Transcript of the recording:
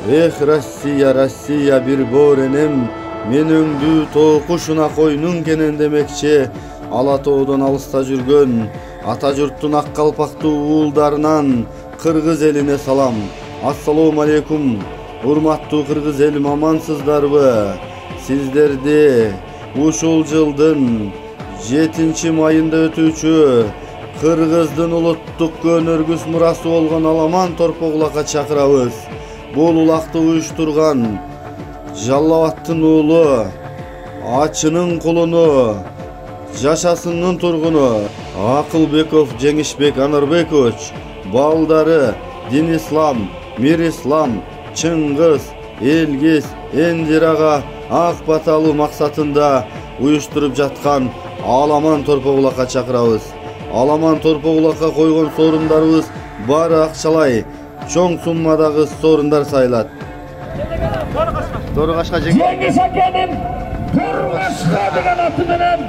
Россия, Россия bir borenem, men öңdü tookuşuna koynun kenen demekçi. Alatoodon alыста жүргөн ата журттун ак калпактуу уулдарынан кыргыз элине салам. Ассалому алейкум. Урматтуу кыргыз элим, амансыздарбы? Сиздерди ушул жылдын 7-майында өтүүчү Кыргыздын улуттук өнөргүс мурасы болгон Аламан Торпоглакка чакырабыз. Бул улакты уюштурган Жалал-абадтын уулу, Ачынын кулуну, Жашасынын тургуну Акылбеков Жеңишбек Анарбекович, балдары Дин-ислам, Мир-ислам, Чыңгыз, Элгиз, Эндирага ак баталуу максатында уюштуруп жаткан Аламан Торпоглакка чакырабыз. Аламан Торпоглакка койгон сорундарыбыз баары акчалай, чоң суммадагы сорундар сайлат. Торгашка Жеңиш акенин Торгашка деген аты менен